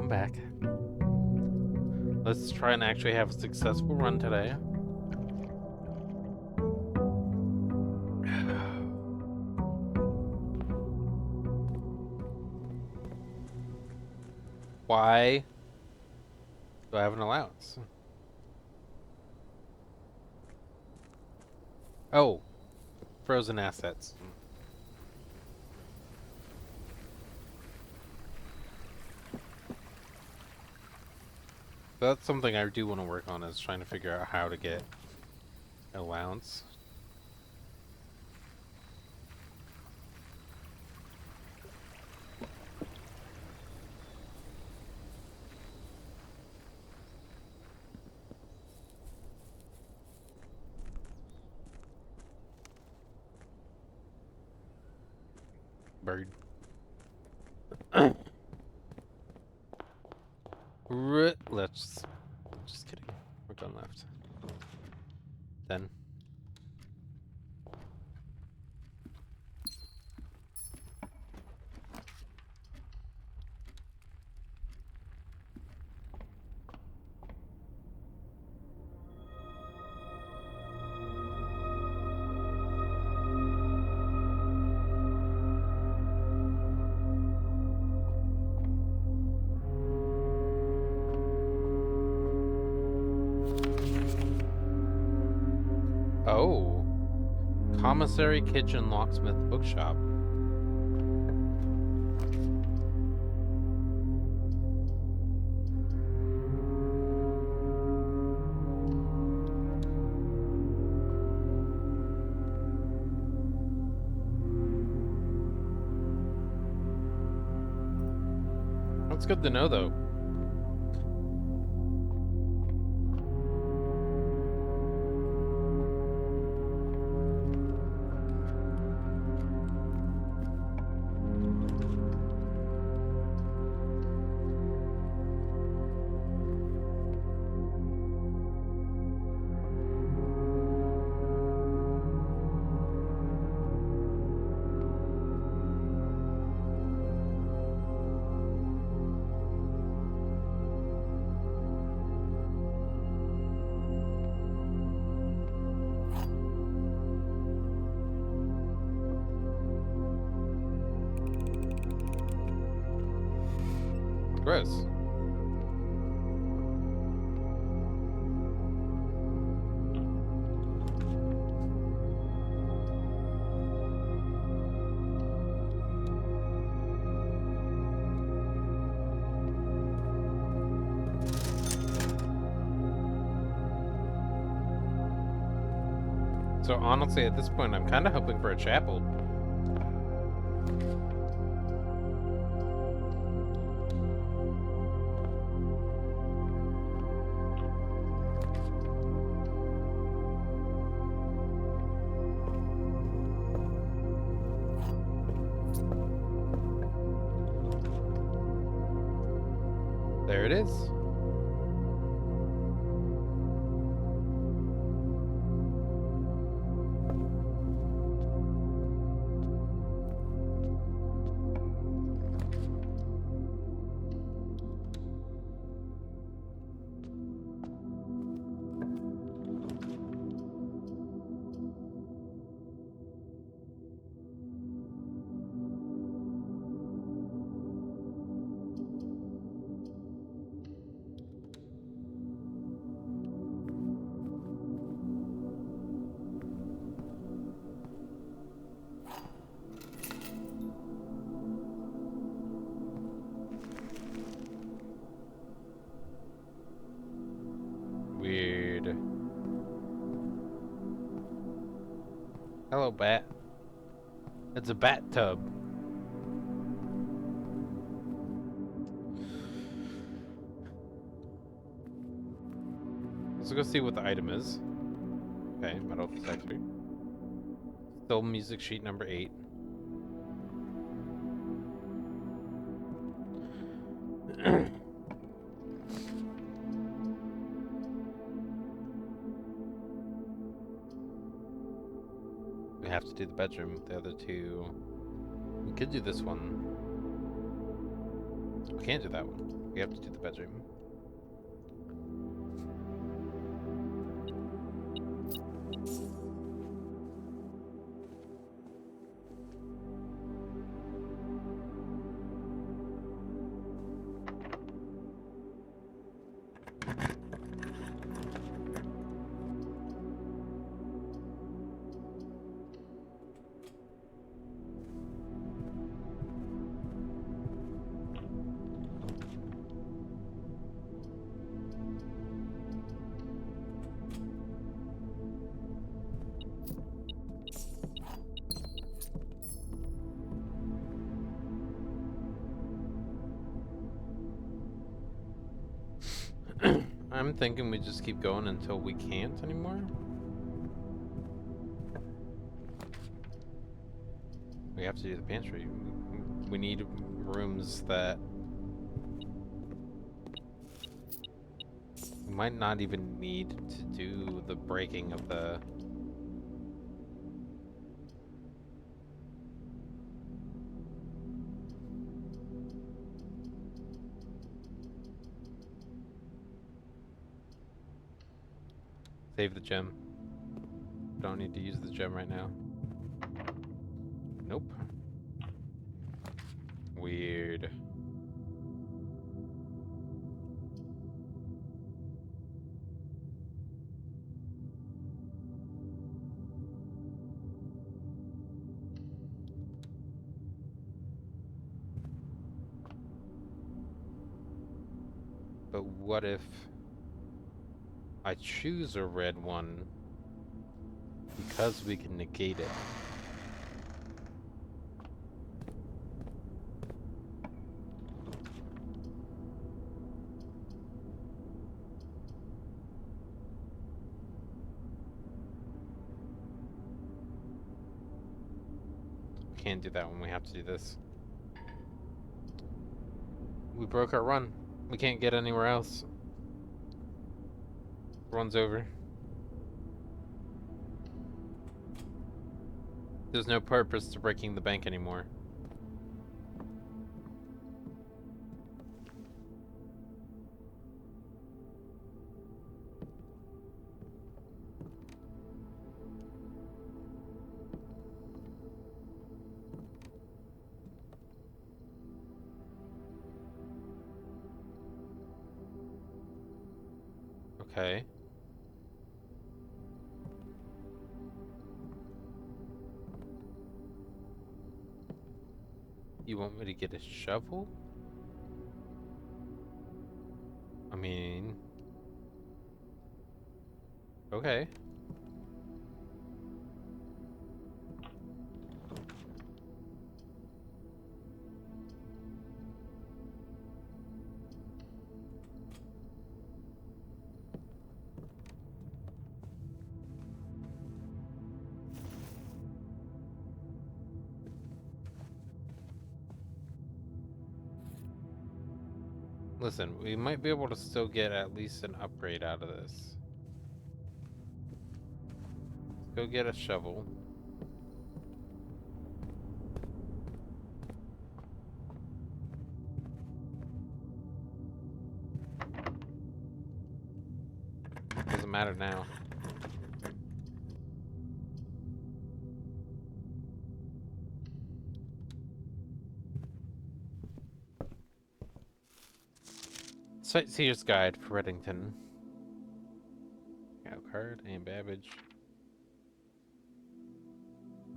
I'm back. Let's try and actually have a successful run today. Why do I have an allowance? Oh, frozen assets. That's something I do want to work on, is trying to figure out how to get an allowance. Bird. Let's... Just kidding. We're done left. Then. Oh. Commissary, kitchen, locksmith, bookshop. That's good to know, though. Gross. So honestly, at this point, I'm kind of hoping for a chapel. There it is. Weird. Hello, bat. It's a bat tub. Let's go see what the item is. Okay, metal detector. Still music sheet number 8. We have to do the bedroom. The other two... We could do this one. We can't do that one. We have to do the bedroom. I'm thinking we just keep going until we can't anymore. We have to do the pantry. We need rooms that we might not even need to do the breaking of the... Save the gem. Don't need to use the gem right now. Nope. Weird. But what if I choose a red one because we can negate it? Can't do that when we have to do this. We broke our run. We can't get anywhere else. Run's over. There's no purpose to breaking the bank anymore. Okay. You want me to get a shovel? I mean... Okay. Listen, we might be able to still get at least an upgrade out of this. Let's go get a shovel. Doesn't matter now. Sightseer's Guide for Reddington. Got card and Babbage.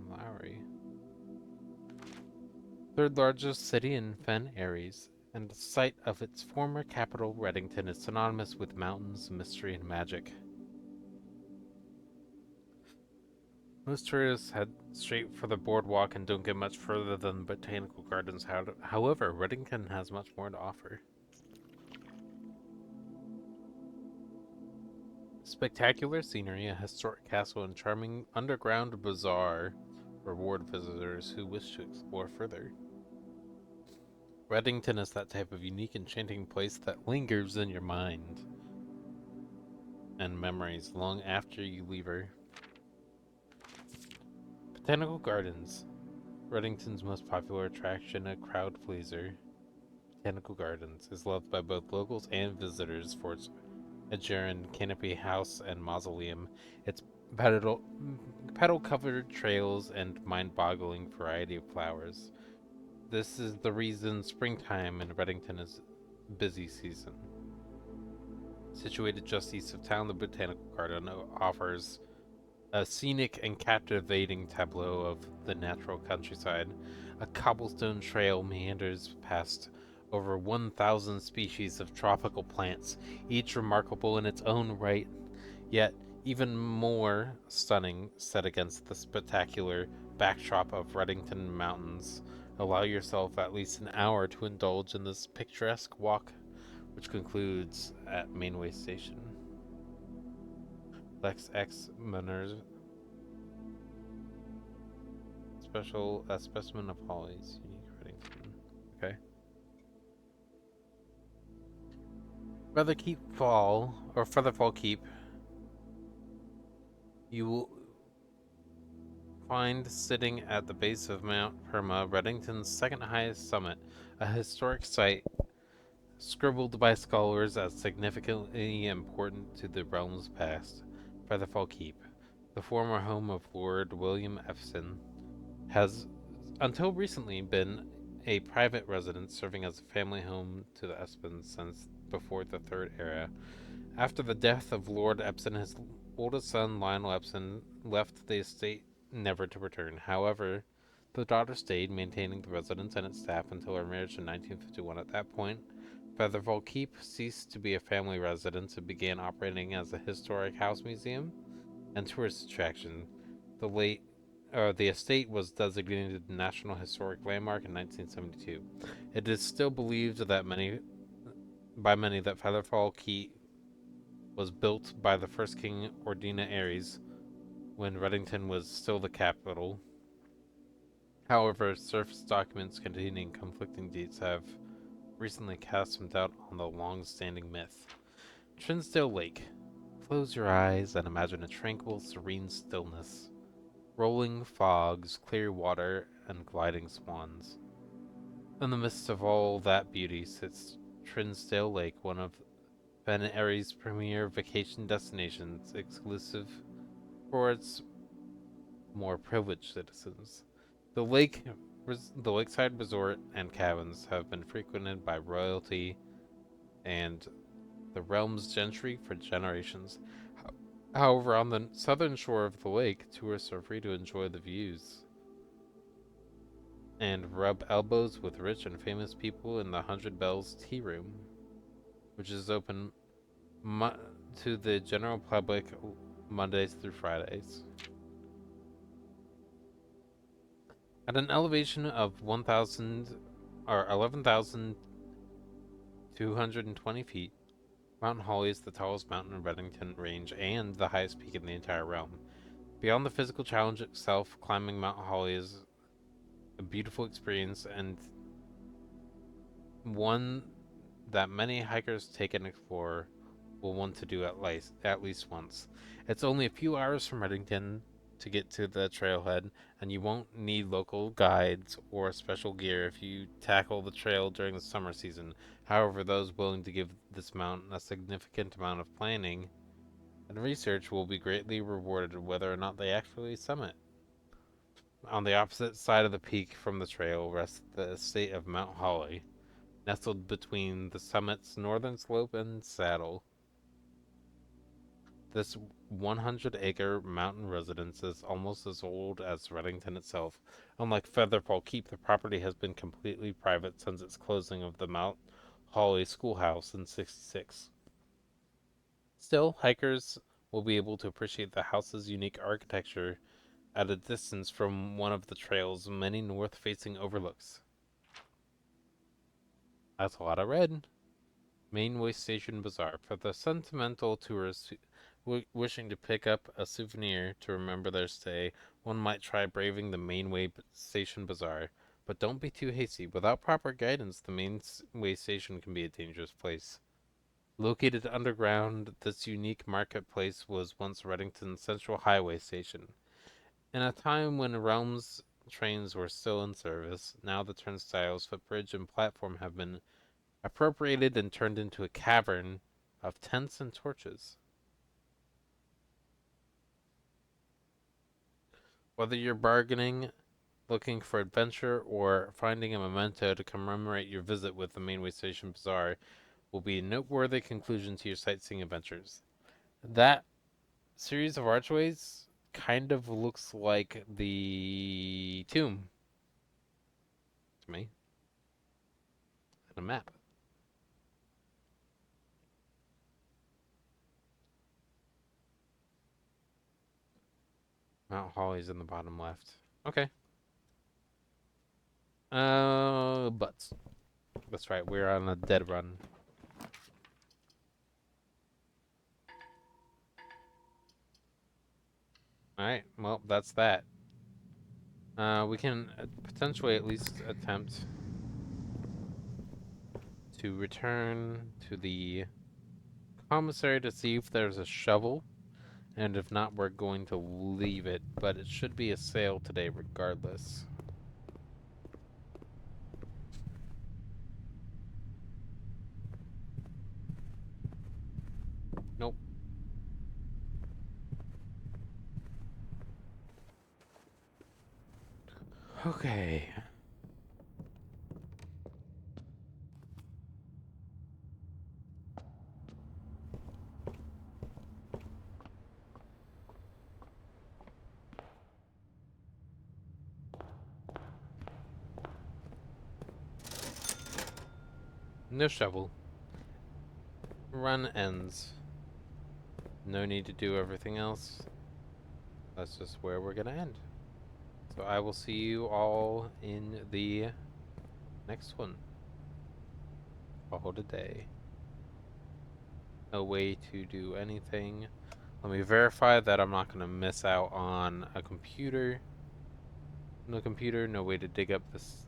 Lowry. Third largest city in Fen Ares, and the site of its former capital, Reddington, is synonymous with mountains, mystery, and magic. Most tourists head straight for the boardwalk and don't get much further than the botanical gardens. However, Reddington has much more to offer. Spectacular scenery, a historic castle, and charming underground bazaar reward visitors who wish to explore further. Reddington is that type of unique, enchanting place that lingers in your mind and memories long after you leave her. Botanical Gardens, Reddington's most popular attraction, a crowd pleaser. Botanical Gardens is loved by both locals and visitors for its Aegean canopy house and mausoleum, its petal covered trails, and mind boggling variety of flowers. This is the reason springtime in Reddington is busy season. Situated just east of town, the Botanical Garden offers a scenic and captivating tableau of the natural countryside. A cobblestone trail meanders past over 1,000 species of tropical plants, each remarkable in its own right, yet even more stunning set against the spectacular backdrop of Reddington Mountains. Allow yourself at least an hour to indulge in this picturesque walk, which concludes at Mainway Station. Lex X Miner's special a specimen of hollies, unique Reddington. Okay. Featherfall Keep, you will find sitting at the base of Mount Perma, Reddington's second highest summit, a historic site scribbled by scholars as significantly important to the realm's past. Featherfall Keep, the former home of Lord William Efson, has until recently been a private residence serving as a family home to the Espins since before the Third Era. After the death of Lord Epson, his oldest son Lionel Epson left the estate never to return. However, the daughter stayed, maintaining the residence and its staff until her marriage in 1951. At that point, Featherfall Keep ceased to be a family residence and began operating as a historic house museum and tourist attraction. The estate was designated a National Historic Landmark in 1972. It is still believed by many that Featherfall Keep was built by the first king Ordina Aries when Reddington was still the capital. However, surface documents containing conflicting dates have recently cast some doubt on the long-standing myth. Trinsdale Lake. Close your eyes and imagine a tranquil, serene stillness. Rolling fogs, clear water, and gliding swans. In the midst of all that beauty sits Trinsdale Lake, one of Ben Airie's premier vacation destinations, exclusive for its more privileged citizens. The lake, the lakeside resort and cabins have been frequented by royalty and the realm's gentry for generations. However, on the southern shore of the lake, tourists are free to enjoy the views and rub elbows with rich and famous people in the Hundred Bells Tea Room, which is open to the general public Mondays through Fridays. At an elevation of 11,220 feet, Mount Holly is the tallest mountain in Reddington Range and the highest peak in the entire realm. Beyond the physical challenge itself, climbing Mount Holly is a beautiful experience and one that many hikers take and explore will want to do at least once. It's only a few hours from Reddington to get to the trailhead, and you won't need local guides or special gear if you tackle the trail during the summer season. However, those willing to give this mountain a significant amount of planning and research will be greatly rewarded whether or not they actually summit. On the opposite side of the peak from the trail rests the estate of Mount Holly, nestled between the summit's northern slope and saddle. This 100-acre mountain residence is almost as old as Reddington itself. Unlike Featherfall Keep, the property has been completely private since its closing of the Mount Holly Schoolhouse in '66. Still, hikers will be able to appreciate the house's unique architecture at a distance from one of the trail's many north-facing overlooks. That's a lot of red. Mainway Station Bazaar. For the sentimental tourists wishing to pick up a souvenir to remember their stay, one might try braving the Mainway Station Bazaar. But don't be too hasty. Without proper guidance, the Mainway Station can be a dangerous place. Located underground, this unique marketplace was once Reddington's central highway station. In a time when Realm's trains were still in service, now the turnstiles, footbridge, and platform have been appropriated and turned into a cavern of tents and torches. Whether you're bargaining, looking for adventure, or finding a memento to commemorate your visit with the Mainway Station Bazaar will be a noteworthy conclusion to your sightseeing adventures. That series of archways kind of looks like the tomb to me in a map. Mount Holly's in the bottom left. Okay. Butts. That's right, we're on a dead run. Alright, well, that's that. We can potentially at least attempt to return to the commissary to see if there's a shovel, and if not, we're going to leave it, but it should be a sale today regardless. Nope. Okay. No shovel. Run ends. No need to do everything else. That's just where we're gonna end. So I will see you all in the next one. Call it a day. No way to do anything. Let me verify that I'm not going to miss out on a computer. No computer, no way to dig up this.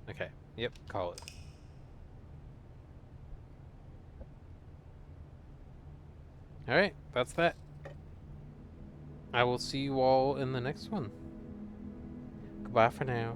Okay, yep, call it. Alright, that's that. I will see you all in the next one. Goodbye for now.